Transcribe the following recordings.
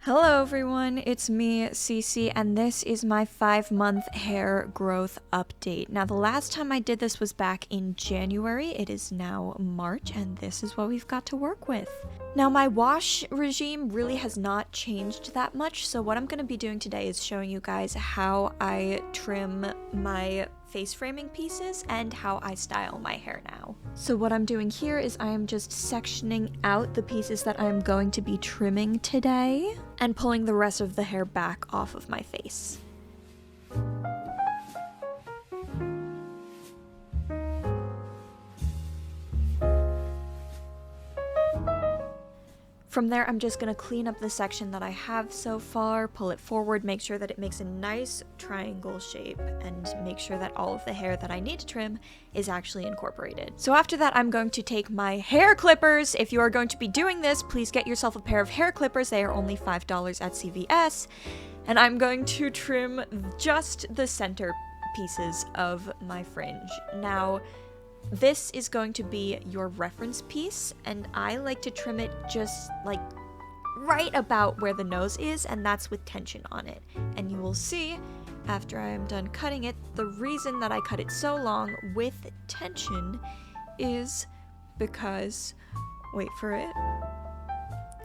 Hello everyone, it's me, Cici, and this is my 5-month hair growth update. Now the last time I did this was back in January. It is now March, and this is what we've got to work with. Now my wash regime really has not changed that much, so what I'm going to be doing today is showing you guys how I trim my face framing pieces and how I style my hair now. So what I'm doing here is I am just sectioning out the pieces that I'm going to be trimming today and pulling the rest of the hair back off of my face. From there, I'm just going to clean up the section that I have so far, pull it forward, make sure that it makes a nice triangle shape, and make sure that all of the hair that I need to trim is actually incorporated. So after that, I'm going to take my hair clippers. If you are going to be doing this, please get yourself a pair of hair clippers. They are only $5 at CVS. And I'm going to trim just the center pieces of my fringe. Now, this is going to be your reference piece, and I like to trim it just like right about where the nose is, and that's with tension on it. And you will see after I am done cutting it, the reason that I cut it so long with tension is because, wait for it,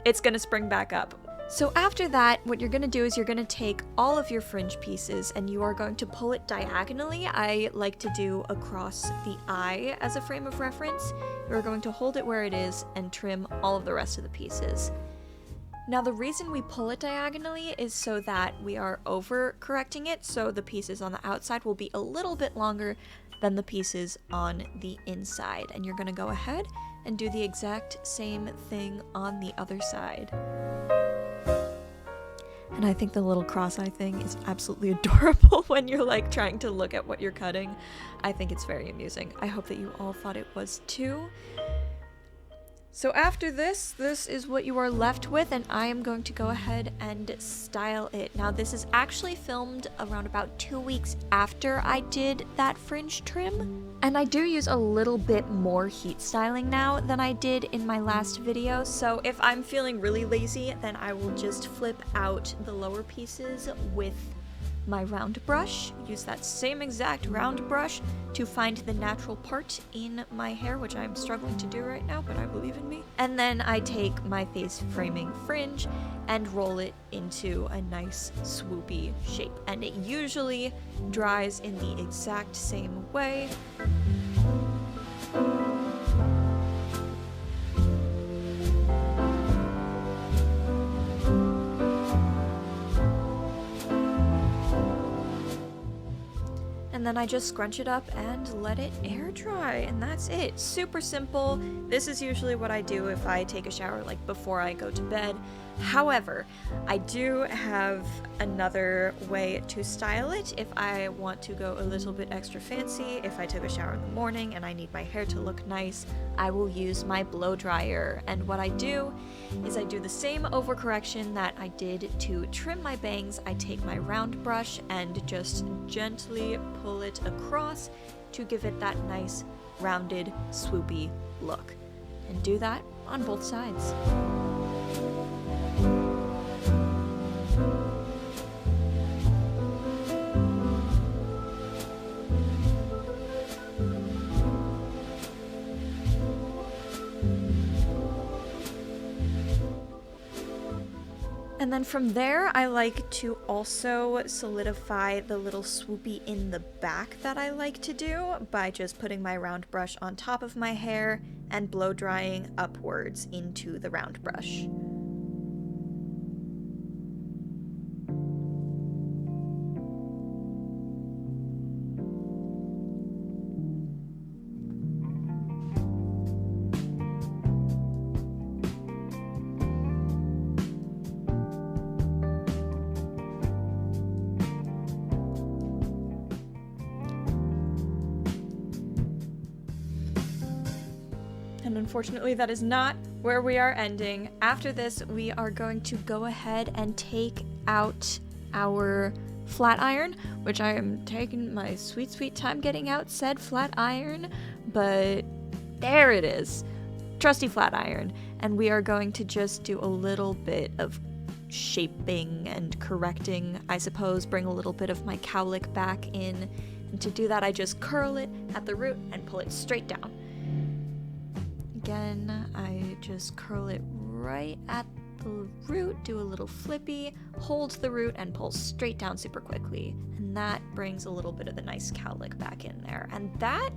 it's gonna spring back up. So after that, what you're going to do is you're going to take all of your fringe pieces and you are going to pull it diagonally. I like to do across the eye as a frame of reference. You're going to hold it where it is and trim all of the rest of the pieces. Now the reason we pull it diagonally is so that we are over correcting it, so the pieces on the outside will be a little bit longer than the pieces on the inside. And you're going to go ahead and do the exact same thing on the other side. And I think the little cross-eye thing is absolutely adorable when you're like trying to look at what you're cutting. I think it's very amusing. I hope that you all thought it was too. So after this is what you are left with, and I am going to go ahead and style it. Now this is actually filmed around about 2 weeks after I did that fringe trim. And I do use a little bit more heat styling now than I did in my last video, so if I'm feeling really lazy, then I will just flip out the lower pieces with my round brush, use that same exact round brush to find the natural part in my hair, which I'm struggling to do right now, but I believe in me. And then I take my face framing fringe and roll it into a nice swoopy shape. And it usually dries in the exact same way. And then I just scrunch it up and let it air dry, and that's it. Super simple. This is usually what I do if I take a shower like before I go to bed. However, I do have another way to style it if I want to go a little bit extra fancy. If I took a shower in the morning and I need my hair to look nice, I will use my blow dryer. And what I do is I do the same overcorrection that I did to trim my bangs. I take my round brush and just gently pull it across to give it that nice rounded swoopy look, and do that on both sides. And then from there, I like to also solidify the little swoopy in the back that I like to do by just putting my round brush on top of my hair and blow drying upwards into the round brush. And unfortunately, that is not where we are ending. After this, we are going to go ahead and take out our flat iron, which I am taking my sweet time getting out said flat iron, but there it is. Trusty flat iron. And we are going to just do a little bit of shaping and correcting, I suppose, bring a little bit of my cowlick back in. And to do that, I just curl it at the root and pull it straight down. Again, I just curl it right at the root, do a little flippy, hold the root, and pull straight down super quickly. And that brings a little bit of the nice cowlick back in there. And that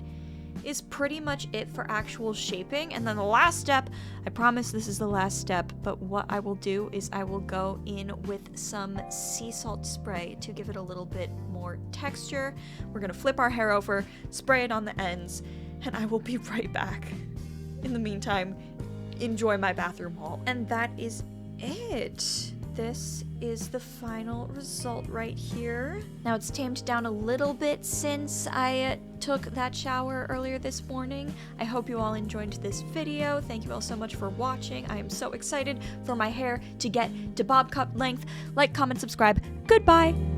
is pretty much it for actual shaping. And then the last step, I promise this is the last step, but what I will do is I will go in with some sea salt spray to give it a little bit more texture. We're gonna flip our hair over, spray it on the ends, and I will be right back. In the meantime, enjoy my bathroom haul. And that is it. This is the final result right here. Now it's tamed down a little bit since I took that shower earlier this morning. I hope you all enjoyed this video. Thank you all so much for watching. I am so excited for my hair to get to bob cut length. Like, comment, subscribe. Goodbye.